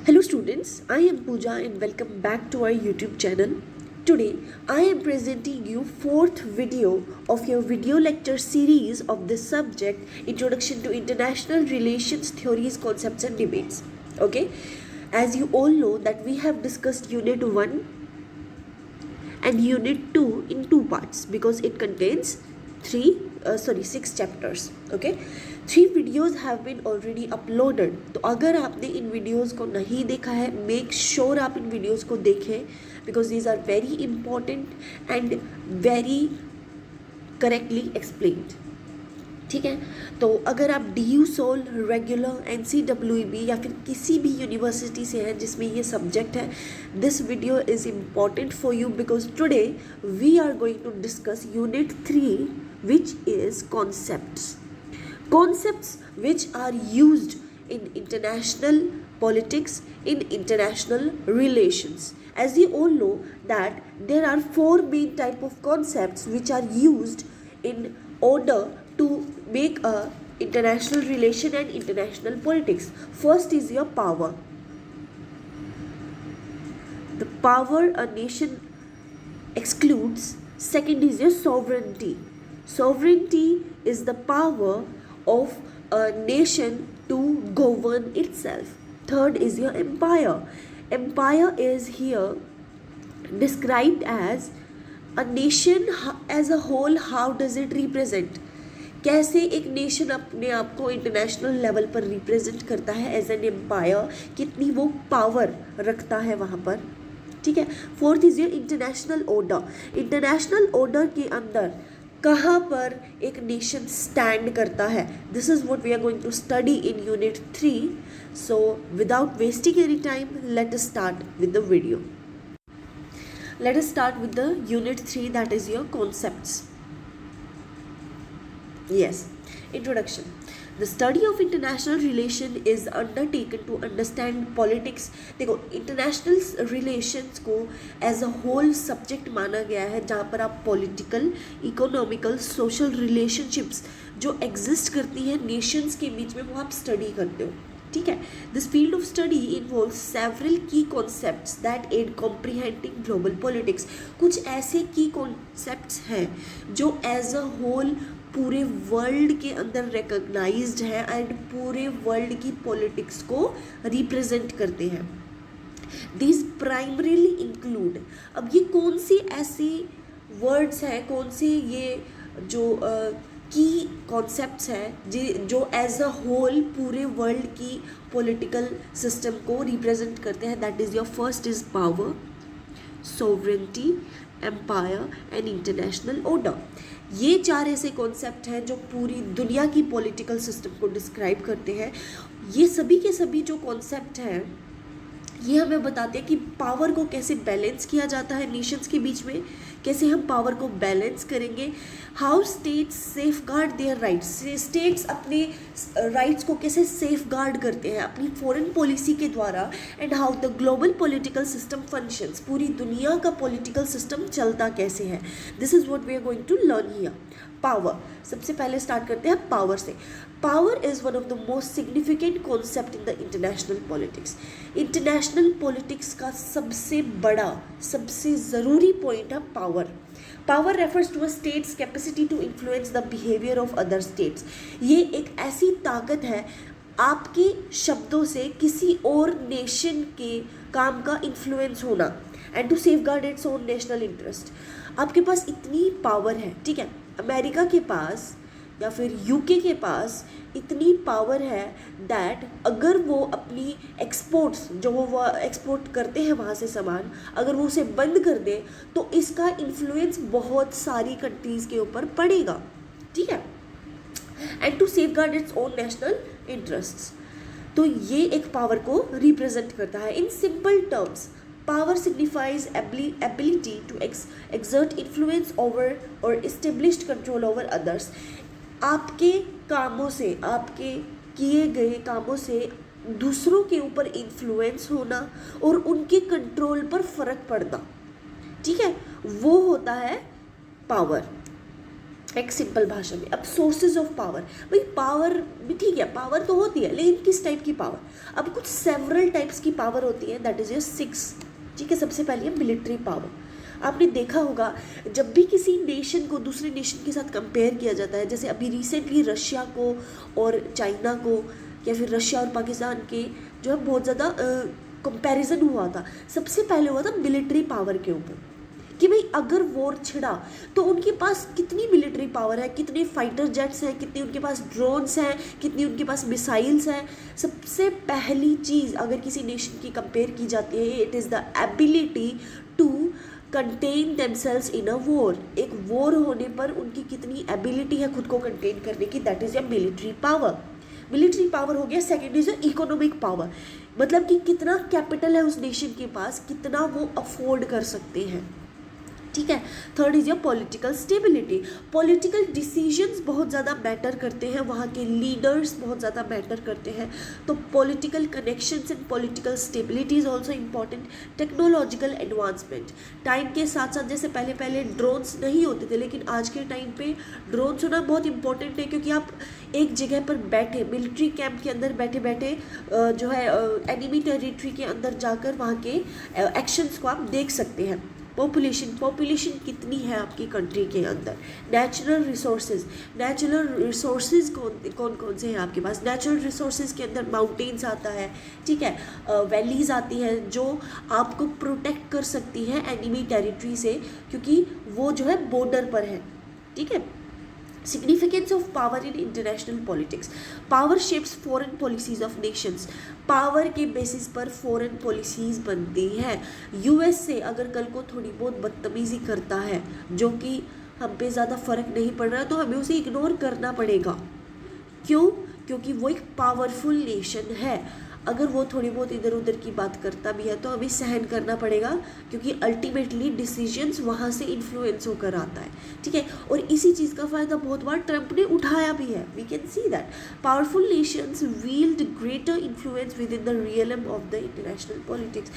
Hello students, I am Pooja and welcome back to our YouTube channel. Today I am presenting you fourth video of your video lecture series of this subject, Introduction to International Relations, Theories, Concepts and Debates. Okay, as you all know that we have discussed Unit 1 and Unit 2 in two parts because it contains 6 chapters. Okay, 3 videos have been already uploaded. तो अगर आपने इन videos को नहीं देखा है, make sure आप इन videos को देखें because these are very important and very correctly explained. ठीक है, तो अगर आप DU सोल, रेगुलर, NCWEB या फिर किसी भी यूनिवर्सिटी से हैं जिसमें ये सब्जेक्ट है, this video is important for you because today we are going to discuss Unit 3 which is concepts which are used in international politics, in international relations. As you all know that there are 4 main type of concepts which are used in order to make a international relation and international politics. First is your power. The power a nation excludes. Second is your sovereignty. Sovereignty is the power of a nation to govern itself. Third is your empire. Empire is here described as a nation as a whole. How does it represent? कैसे एक nation अपने आप को international level पर represent करता है as an empire, कितनी वो पावर रखता है वहाँ पर. ठीक है. Fourth is your international order. International order के अंदर कहाँ पर एक नेशन स्टैंड करता है. This is what we are going to study in Unit 3. So without wasting any time let us start with the video. Let us start with the Unit 3, that is your concepts. Yes, introduction. The study of international relation is undertaken to understand politics. देखो, international relations को as a whole subject माना गया है जहाँ पर आप political, economical, social relationships जो exist करती हैं nations के बीच में वो आप study करते हो. ठीक है. This field of study involves several key concepts that aid comprehending global politics. कुछ ऐसे key concepts हैं जो as a whole पूरे वर्ल्ड के अंदर रिकॉग्नाइज्ड है एंड पूरे वर्ल्ड की पॉलिटिक्स को रिप्रेजेंट करते हैं. This primarily include. अब ये कौन सी ऐसी वर्ड्स हैं, कौन सी ये जो की कॉन्सेप्ट्स हैं जो एज अ होल पूरे वर्ल्ड की पॉलिटिकल सिस्टम को रिप्रेजेंट करते हैं. That is your first is power, sovereignty, empire and international order. ये 4 ऐसे कॉन्सेप्ट हैं जो पूरी दुनिया की पॉलिटिकल सिस्टम को डिस्क्राइब करते हैं. ये सभी के सभी जो कॉन्सेप्ट हैं ये हमें बताते हैं कि पावर को कैसे बैलेंस किया जाता है नेशंस के बीच में, कैसे हम पावर को बैलेंस करेंगे, how states safe guard their rights. States अपने राइट्स को कैसे सेफ गार्ड करते हैं अपनी फॉरेन पॉलिसी के द्वारा, and how the global political system functions. पूरी दुनिया का पॉलिटिकल सिस्टम चलता कैसे है. This is what we are going to learn here. Power. सबसे पहले स्टार्ट करते हैं पावर से. Power is one of the most significant concept in the international politics. International politics का सबसे बड़ा, सबसे ज़रूरी पॉइंट है power. Power refers to a state's capacity to influence the behaviour of other states. ये एक ऐसी ताकत है आपके शब्दों से किसी और नेशन के काम का इन्फ्लुएंस होना and to safeguard its own national interest. आपके पास इतनी पावर है. ठीक है. अमेरिका के पास या फिर UK के पास इतनी पावर है दैट अगर वो अपनी एक्सपोर्ट्स जो वो एक्सपोर्ट करते हैं वहाँ से सामान, अगर वो उसे बंद कर दे तो इसका इन्फ्लुएंस बहुत सारी कंट्रीज़ के ऊपर पड़ेगा. ठीक है. And to safeguard its own national interests. तो ये एक पावर को रिप्रेजेंट करता है. In simple terms, power signifies ability to exert influence over or established control over others. आपके कामों से, आपके किए गए कामों से दूसरों के ऊपर इन्फ्लुएंस होना और उनके कंट्रोल पर फर्क पड़ना. ठीक है, वो होता है पावर. एक सिंपल भाषा में। अब सोर्सेज ऑफ पावर, भाई पावर भी ठीक है, पावर तो होती है, लेकिन किस टाइप की पावर? अब कुछ सेवरल टाइप्स की पावर होती है, दैट इज योर 6, ठीक है। सबसे पहले है मिलिट्री पावर। आपने देखा होगा जब भी किसी नेशन को दूसरे नेशन के साथ कंपेयर किया जाता है, जैसे अभी रिसेंटली रशिया को और चाइना को, या फिर रशिया और पाकिस्तान के जो है बहुत ज़्यादा कंपैरिजन हुआ था, सबसे पहले हुआ था मिलिट्री पावर के ऊपर, कि भाई अगर वॉर छिड़ा तो उनके पास कितनी मिलिट्री पावर है, कितने फाइटर जेट्स हैं, कितनी उनके पास ड्रोन्स हैं, कितनी उनके पास मिसाइल्स हैं। सबसे पहली चीज़ अगर किसी नेशन की कंपेयर की जाती है, it is the ability to contain themselves in a war. एक वॉर होने पर उनकी कितनी एबिलिटी है खुद को कंटेन करने की, that is a military power. Military power हो गया। सेकेंड इज इकोनॉमिक पावर, मतलब कि कितना कैपिटल है उस नेशन के पास, कितना वो अफोर्ड कर सकते हैं, ठीक है। Third is your political stability. Political decisions बहुत ज़्यादा मैटर करते हैं, वहाँ के लीडर्स बहुत ज़्यादा मैटर करते हैं, तो political connections and political stability is also important. Technological advancement, time के साथ साथ, जैसे पहले पहले ड्रोन्स नहीं होते थे, लेकिन आज के टाइम पे ड्रोन्स होना बहुत इंपॉर्टेंट है, क्योंकि आप एक जगह पर बैठे मिलिट्री कैंप के अंदर बैठे बैठे जो है एनिमी टेरिटरी के अंदर जाकर वहाँ के एक्शंस को आप देख सकते हैं। पॉपुलेशन कितनी है आपकी कंट्री के अंदर। नेचुरल रिसोर्सेज कौन कौन से हैं आपके पास। नेचुरल रिसोर्सेज के अंदर माउंटेन्स आता है, ठीक है, वैलीज आती हैं जो आपको प्रोटेक्ट कर सकती है एनिमी टेरिटरी से, क्योंकि वो जो है बॉर्डर पर है, ठीक है। Significance of power in international politics. Power shapes foreign policies of nations. Power के बेसिस पर फॉरेन पॉलिसीज़ बनती हैं। USA अगर कल को थोड़ी बहुत बदतमीज़ी करता है, जो कि हम पे ज़्यादा फ़र्क नहीं पड़ रहा है, तो हमें उसे इग्नोर करना पड़ेगा। क्यों? क्योंकि वो एक पावरफुल नेशन है। अगर वो थोड़ी बहुत इधर उधर की बात करता भी है तो हमें सहन करना पड़ेगा, क्योंकि अल्टीमेटली डिसीजंस वहाँ से इन्फ्लुएंस होकर आता है, ठीक है। और इसी चीज़ का फ़ायदा बहुत बार ट्रंप ने उठाया भी है। We can see that powerful nations wield greater influence within the realm of the international politics.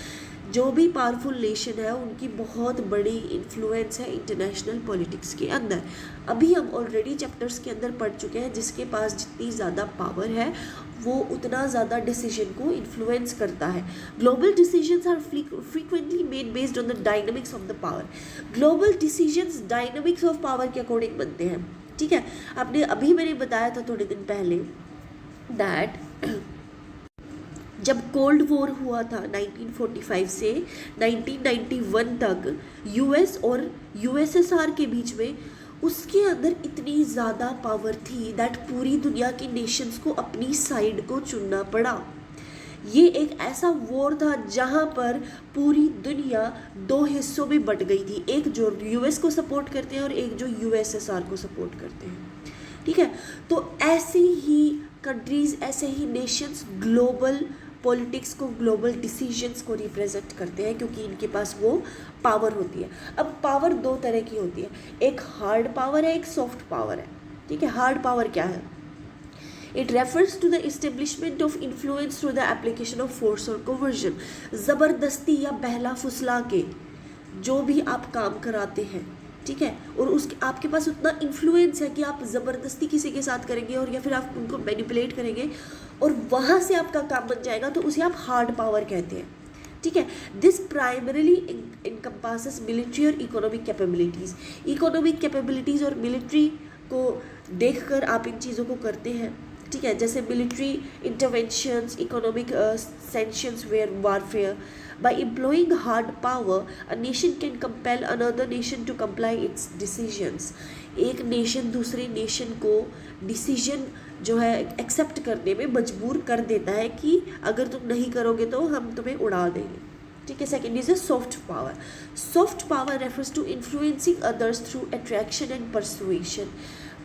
जो भी पावरफुल नेशन है उनकी बहुत बड़ी इन्फ्लुएंस है इंटरनेशनल पॉलिटिक्स के अंदर। अभी हम ऑलरेडी चैप्टर्स के अंदर पढ़ चुके हैं, जिसके पास जितनी ज़्यादा पावर है वो उतना ज़्यादा डिसीजन को इन्फ्लुएंस करता है। Global decisions are frequently made based on the dynamics of the power. Global decisions dynamics of power के अकॉर्डिंग बनते हैं, ठीक है। आपने अभी मैंने बताया था थोड़े दिन पहले दैट जब कोल्ड वॉर हुआ था 1945 से 1991 तक यूएस और यूएसएसआर के बीच में, उसके अंदर इतनी ज़्यादा पावर थी दैट पूरी दुनिया के नेशंस को अपनी साइड को चुनना पड़ा। ये एक ऐसा वॉर था जहाँ पर पूरी दुनिया दो हिस्सों में बट गई थी, एक जो यूएस को सपोर्ट करते हैं और एक जो यूएसएसआर को सपोर्ट करते हैं, ठीक है। तो ऐसे ही कंट्रीज़, ऐसे ही नेशंस ग्लोबल पॉलिटिक्स को, ग्लोबल डिसीजंस को रिप्रेजेंट करते हैं, क्योंकि इनके पास वो पावर होती है। अब पावर दो तरह की होती है, एक हार्ड पावर है, एक सॉफ्ट पावर है, ठीक है। हार्ड पावर क्या है? It refers to the establishment of influence through the application of force और कोवर्जन। ज़बरदस्ती या बहला फुसला के जो भी आप काम कराते हैं, ठीक है, और उसके आपके पास उतना इन्फ्लुएंस है कि आप ज़बरदस्ती किसी के साथ करेंगे और या फिर आप उनको मैनिपुलेट करेंगे और वहाँ से आपका काम बन जाएगा, तो उसे आप हार्ड पावर कहते हैं, ठीक है। दिस प्राइमरीली इनकम्पासेस मिलिट्री और इकोनॉमिक कैपेबिलिटीज़। इकोनॉमिक कैपेबिलिटीज़ और मिलिट्री को देखकर आप इन चीज़ों को करते हैं, ठीक है। जैसे military interventions, economic sanctions where warfare. By employing hard power, a nation can compel another nation to comply its decisions. एक नेशन दूसरे नेशन को डिसीजन जो है एक्सेप्ट करने में मजबूर कर देता है कि अगर तुम नहीं करोगे तो हम तुम्हें उड़ा देंगे, ठीक है। Second is a soft power. Soft power refers to influencing others through attraction and persuasion.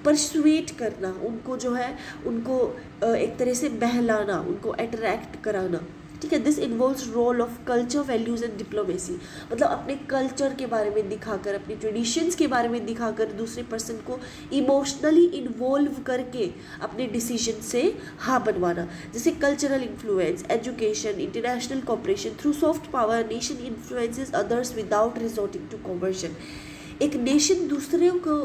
Persuade करना, उनको जो है उनको एक तरह से बहलाना, उनको अट्रैक्ट कराना, ठीक है। This involves role of culture, values and diplomacy. मतलब अपने कल्चर के बारे में दिखाकर, अपनी ट्रेडिशंस के बारे में दिखाकर दूसरे पर्सन को इमोशनली इन्वॉल्व करके अपने डिसीजन से हाँ बनवाना। जैसे cultural influence, education, international cooperation. Through soft power nation influences others without resorting to conversion. एक नेशन दूसरे को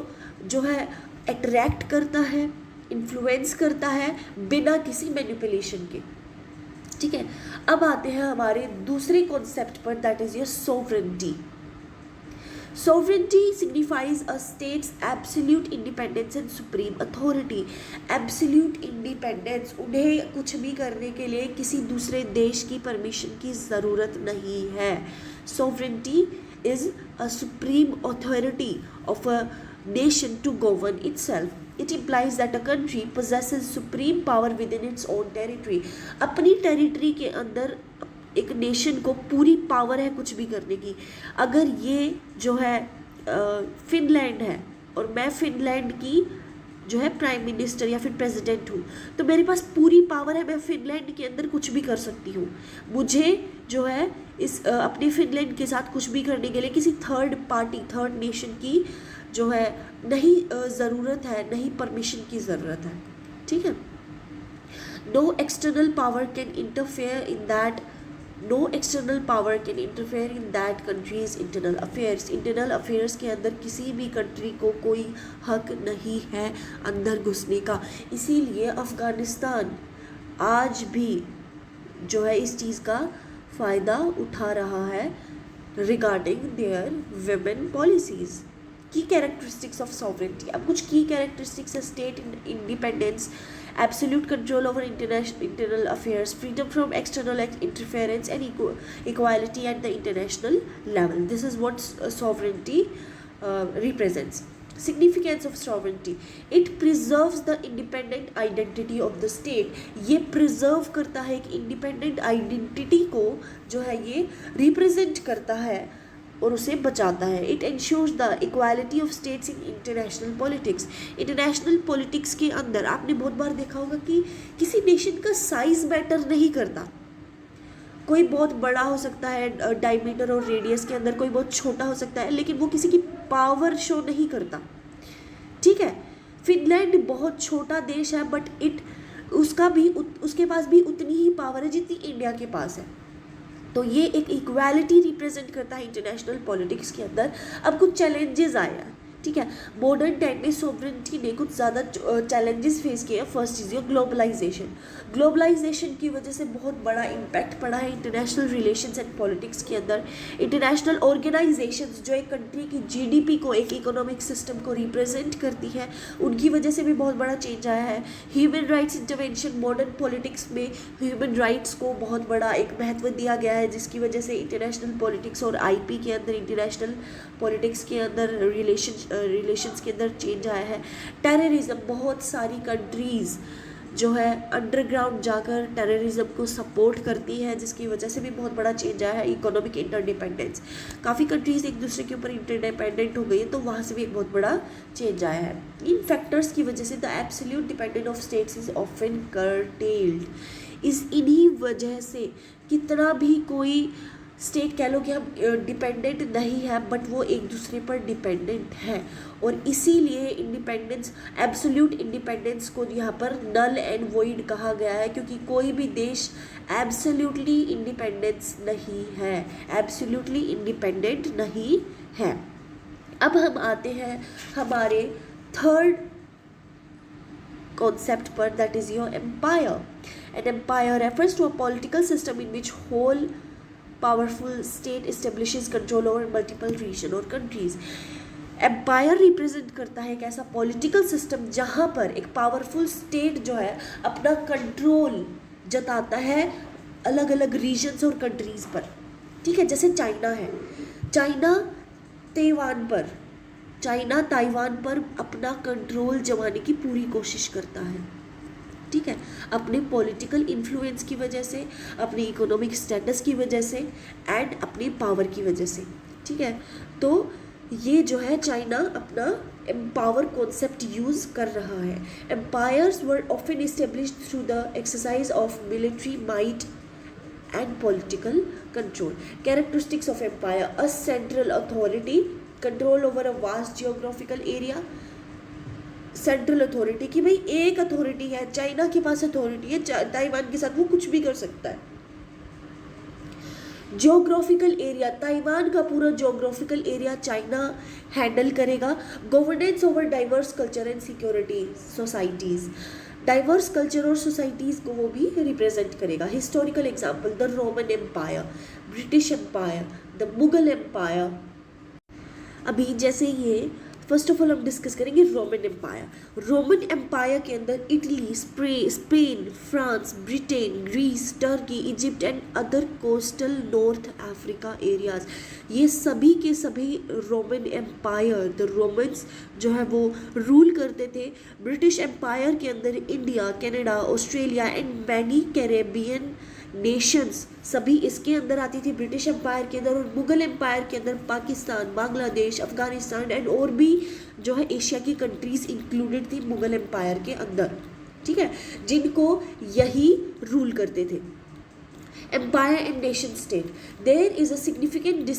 जो है अट्रैक्ट करता है, इन्फ्लुएंस करता है बिना किसी मैनिपुलेशन के। ठीक है, अब आते हैं हमारे दूसरे कॉन्सेप्ट पर, that is your sovereignty. Sovereignty signifies a state's absolute independence and supreme authority. Absolute independence, उन्हें कुछ भी करने के लिए किसी दूसरे देश की परमिशन की ज़रूरत नहीं है। Sovereignty is a supreme authority of a nation to govern itself. It implies that a country possesses supreme power within its own territory. अपनी टेरिटरी के अंदर एक नेशन को पूरी पावर है कुछ भी करने की। अगर ये जो है फिनलैंड है और मैं फिनलैंड की जो है प्राइम मिनिस्टर या फिर प्रेसिडेंट हूँ, तो मेरे पास पूरी पावर है, मैं फिनलैंड के अंदर कुछ भी कर सकती हूँ। मुझे जो है इस अपने फिनलैंड के साथ कुछ भी करने के लिए किसी थर्ड पार्टी, थर्ड नेशन की जो है नहीं ज़रूरत है, नहीं परमिशन की ज़रूरत है। ठीक है, no external power can interfere in that No external power can interfere in that country's internal affairs. Internal affairs के अंदर किसी भी कंट्री को कोई हक नहीं है अंदर घुसने का। इसीलिए अफ़गानिस्तान आज भी जो है इस चीज़ का फ़ायदा उठा रहा है रिगार्डिंग देयर विमेन पॉलिसीज़। की कैरेक्टरिस्टिक्स ऑफ सॉवरेनिटी, अब कुछ की कैरेक्टरिस्टिक्स है state independence, absolute control over internal affairs, freedom from external interference, and equality at the international level. This is what sovereignty represents. Significance of sovereignty, it preserves the independent identity of the state. ये preserve करता है कि independent identity को जो है ये represent करता है और उसे बचाता है। It ensures the equality of states in international politics. International politics के अंदर आपने बहुत बार देखा होगा कि किसी नेशन का साइज मैटर नहीं करता। कोई बहुत बड़ा हो सकता है डायमीटर और रेडियस के अंदर, कोई बहुत छोटा हो सकता है, लेकिन वो किसी की पावर शो नहीं करता। ठीक है, फिनलैंड बहुत छोटा देश है बट उसके पास भी उतनी ही पावर है जितनी इंडिया के पास है। तो ये एक इक्वालिटी रिप्रेजेंट करता है इंटरनेशनल पॉलिटिक्स के अंदर। अब कुछ चैलेंजेस आए हैं। ठीक है, मॉडर्न टाइम में सोवरेनिटी ने कुछ ज़्यादा चैलेंजेस फेस किए हैं। First is your globalisation. Globalisation की वजह से बहुत बड़ा इम्पैक्ट पड़ा है इंटरनेशनल रिलेशंस एंड पॉलिटिक्स के अंदर। इंटरनेशनल ऑर्गेनाइजेशंस जो एक कंट्री की जीडीपी को, एक इकोनॉमिक सिस्टम को रिप्रेजेंट करती है, उनकी वजह से भी बहुत बड़ा चेंज आया है। Human rights intervention, modern politics में ह्यूमन राइट्स को बहुत बड़ा एक महत्व दिया गया है, जिसकी वजह से इंटरनेशनल पॉलिटिक्स और आईपी के अंदर, इंटरनेशनल पॉलिटिक्स के अंदर रिलेशंस के अंदर चेंज आया है। टेररिज्म, बहुत सारी कंट्रीज़ जो है अंडरग्राउंड जाकर टेररिज्म को सपोर्ट करती है, जिसकी वजह से भी बहुत बड़ा चेंज आया है। इकोनॉमिक इंटरडिपेंडेंस, काफ़ी कंट्रीज़ एक दूसरे के ऊपर इंटरडिपेंडेंट हो गई है, तो वहाँ से भी एक बहुत बड़ा चेंज आया है। इन फैक्टर्स की वजह से the absolute dependent of states is often curtailed. इन्हीं वजह से कितना भी कोई स्टेट कह लो कि हम डिपेंडेंट नहीं है, बट वो एक दूसरे पर डिपेंडेंट है, और इसीलिए इंडिपेंडेंस, एब्सोल्यूट इंडिपेंडेंस को यहाँ पर नल एंड वॉइड कहा गया है, क्योंकि कोई भी देश एब्सोल्यूटली इंडिपेंडेंस नहीं है, एब्सोल्यूटली इंडिपेंडेंट नहीं है। अब हम आते हैं हमारे थर्ड concept पर, that is your empire. An empire refers to a political system in which whole powerful state establishes control over multiple region or countries. Empire represent करता है एक ऐसा पॉलिटिकल सिस्टम जहाँ पर एक पावरफुल स्टेट जो है अपना कंट्रोल जताता है अलग अलग रीजन्स और कंट्रीज़ पर। ठीक है, जैसे चाइना है, चाइना ताइवान पर अपना कंट्रोल जमाने की पूरी कोशिश करता है। ठीक है, अपने पॉलिटिकल इन्फ्लुएंस की वजह से, अपनी इकोनॉमिक स्टेटस की वजह से एंड अपनी पावर की वजह से। ठीक है, तो ये जो है चाइना अपना एम्पावर कॉन्सेप्ट यूज़ कर रहा है। Empires were often established through the exercise of military might and political control. Characteristics of empire: a central authority, control over a vast geographical area. Central authority की भाई एक authority है, China के पास authority है, Taiwan के साथ वो कुछ भी कर सकता है। ज्योग्राफिकल एरिया, ताइवान का पूरा ज्योग्राफिकल एरिया चाइना हैंडल करेगा। Governance over diverse culture and security societies, diverse culture और सोसाइटीज़ को वो भी रिप्रेजेंट करेगा। Historical example, the Roman empire, British empire, the Mughal empire. अभी जैसे ये फर्स्ट ऑफ ऑल हम डिस्कस करेंगे रोमन एम्पायर। रोमन एम्पायर के अंदर Italy, Spain, France, Britain, Greece, Turkey, Egypt and other coastal North Africa areas, ये सभी के सभी रोमन एम्पायर, द रोमन्स जो है वो रूल करते थे। ब्रिटिश एम्पायर के अंदर India, Canada, Australia and many Caribbean Nations सभी इसके अंदर आती थी ब्रिटिश एम्पायर के अंदर। और मुगल एम्पायर के अंदर पाकिस्तान, बांग्लादेश, अफगानिस्तान एंड और भी जो है एशिया की कंट्रीज इंक्लूडेड थी मुगल एम्पायर के अंदर, ठीक है, जिनको यही रूल करते थे। Empire and nation state, there is a significant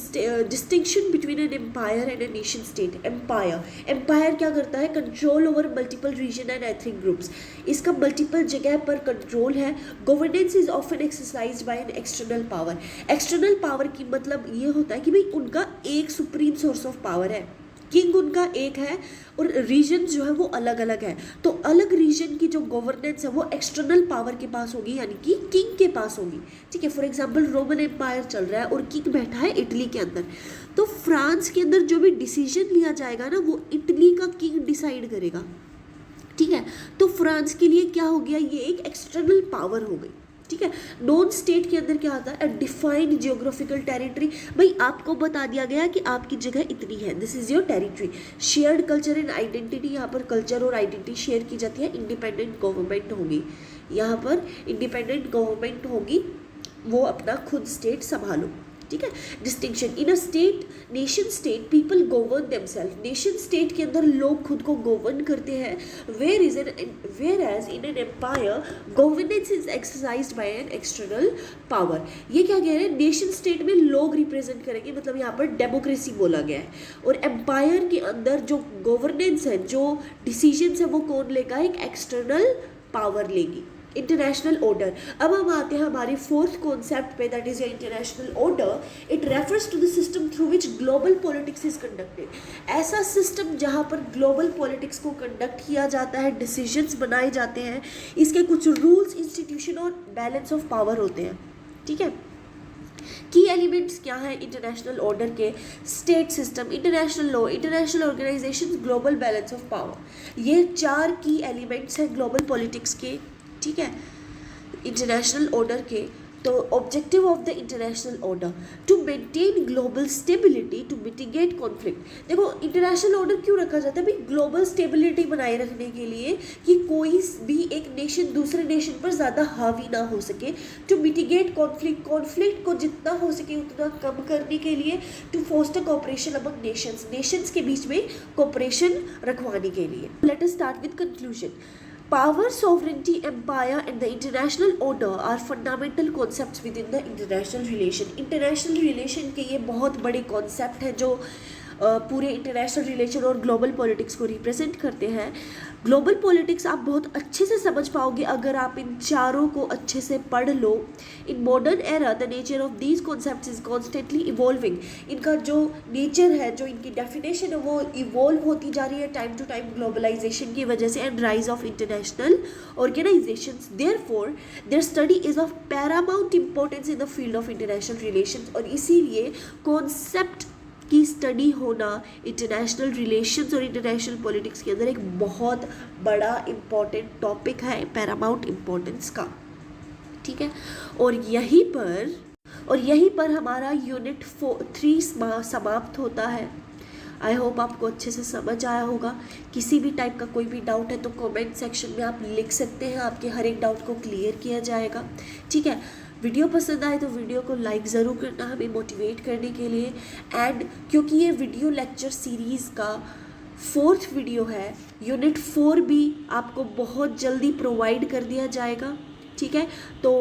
distinction between an empire and a nation state. Empire क्या करता है? Control over multiple region and ethnic groups, इसका मल्टीपल जगह पर कंट्रोल है। Governance is often exercise by an external power. External power की मतलब ये होता है कि भाई उनका एक सुप्रीम सोर्स ऑफ पावर है, किंग उनका एक है और रीजन जो है वो अलग अलग है। तो अलग रीजन की जो गवर्नेंस है वो एक्सटर्नल पावर के पास होगी, यानी कि किंग के पास होगी, ठीक है। फॉर एग्जांपल रोमन एम्पायर चल रहा है और किंग बैठा है इटली के अंदर, तो फ्रांस के अंदर जो भी डिसीजन लिया जाएगा ना वो इटली का किंग डिसाइड करेगा, ठीक है। तो फ्रांस के लिए क्या हो गया, ये एक एक्सटर्नल पावर हो गई, ठीक है। नॉन स्टेट के अंदर क्या आता है? डिफाइंड जियोग्राफिकल टेरिटरी, भाई आपको बता दिया गया कि आपकी जगह इतनी है, this is your territory. Shared culture and identity, यहाँ पर कल्चर और आइडेंटिटी शेयर की जाती है। इंडिपेंडेंट गवर्नमेंट होगी, यहाँ पर इंडिपेंडेंट गवर्नमेंट होगी, वो अपना खुद स्टेट संभालो, ठीक है। Distinction, in a state, nation state people govern themself, nation state के अंदर लोग खुद को गवर्न करते हैं। Whereas in an empire governance is exercised by an external power. ये क्या कह रहे हैं? नेशन स्टेट में लोग रिप्रेजेंट करेंगे, मतलब यहाँ पर डेमोक्रेसी बोला गया है। और एम्पायर के अंदर जो गवर्नेंस है, जो डिसीजंस है, वो कौन लेगा? एक एक्सटर्नल पावर लेगी। इंटरनेशनल ऑर्डर, अब हम आते हैं हमारी फोर्थ कॉन्सेप्ट पे, that is international order. It refers to the system through which global politics is conducted. ऐसा सिस्टम जहाँ पर ग्लोबल पॉलिटिक्स को कंडक्ट किया जाता है, डिसीजंस बनाए जाते हैं, इसके कुछ रूल्स, इंस्टीट्यूशन और बैलेंस ऑफ पावर होते हैं, ठीक है। की एलिमेंट्स क्या है इंटरनेशनल ऑर्डर के? State system, international law, international organisation, global balance of power. ये 4 की एलिमेंट्स हैं ग्लोबल पॉलिटिक्स के, ठीक है, इंटरनेशनल ऑर्डर के। तो objective of the international order to maintain global stability, to mitigate conflict. देखो इंटरनेशनल ऑर्डर क्यों रखा जाता है? भाई ग्लोबल स्टेबिलिटी बनाए रखने के लिए कि कोई भी एक नेशन दूसरे नेशन पर ज़्यादा हावी ना हो सके। टू मिटिगेट कॉन्फ्लिक्ट, कॉन्फ्लिक्ट को जितना हो सके उतना कम करने के लिए। To foster cooperation among nations, nations के बीच में कोऑपरेशन रखवाने के लिए। Let us start with conclusion. Power, sovereignty, empire and the international order are fundamental concepts within the international relation. International relation के ये बहुत बड़े concept हैं जो पूरे इंटरनेशनल रिलेशन और ग्लोबल पॉलिटिक्स को रिप्रेजेंट करते हैं। ग्लोबल पॉलिटिक्स आप बहुत अच्छे से समझ पाओगे अगर आप इन चारों को अच्छे से पढ़ लो। In modern era the nature of these concepts is constantly evolving. इनका जो नेचर है, जो इनकी डेफिनेशन है, वो इवॉल्व होती जा रही है टाइम टू टाइम ग्लोबलाइजेशन की वजह से and rise of international organisations. Therefore there study is of Paramount importance in the field of international relations. और इसीलिए कॉन्सेप्ट की स्टडी होना इंटरनेशनल रिलेशंस और इंटरनेशनल पॉलिटिक्स के अंदर एक बहुत बड़ा इम्पॉर्टेंट टॉपिक है, पैरामाउंट इम्पोर्टेंस का, ठीक है। और यहीं पर हमारा यूनिट 3 समाप्त होता है। आई होप आपको अच्छे से समझ आया होगा। किसी भी टाइप का कोई भी डाउट है तो कमेंट सेक्शन में आप लिख सकते हैं, आपके हर एक डाउट को क्लियर किया जाएगा, ठीक है। वीडियो पसंद आए तो वीडियो को लाइक ज़रूर करना हमें मोटिवेट करने के लिए। एंड क्योंकि ये वीडियो लेक्चर सीरीज़ का 4th वीडियो है, यूनिट 4 भी आपको बहुत जल्दी प्रोवाइड कर दिया जाएगा, ठीक है। तो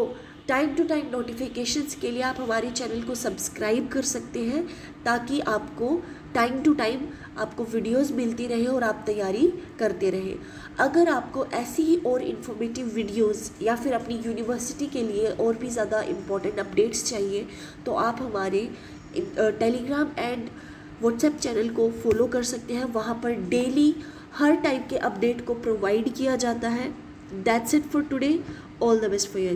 टाइम टू टाइम नोटिफिकेशंस के लिए आप हमारे चैनल को सब्सक्राइब कर सकते हैं, ताकि आपको टाइम टू टाइम आपको वीडियोस मिलती रहे और आप तैयारी करते रहें। अगर आपको ऐसी ही और इन्फॉर्मेटिव वीडियोस या फिर अपनी यूनिवर्सिटी के लिए और भी ज़्यादा इम्पोर्टेंट अपडेट्स चाहिए, तो आप हमारे टेलीग्राम एंड व्हाट्सएप चैनल को फॉलो कर सकते हैं। वहाँ पर डेली हर टाइप के अपडेट को प्रोवाइड किया जाता है। That's it for today. All the best for your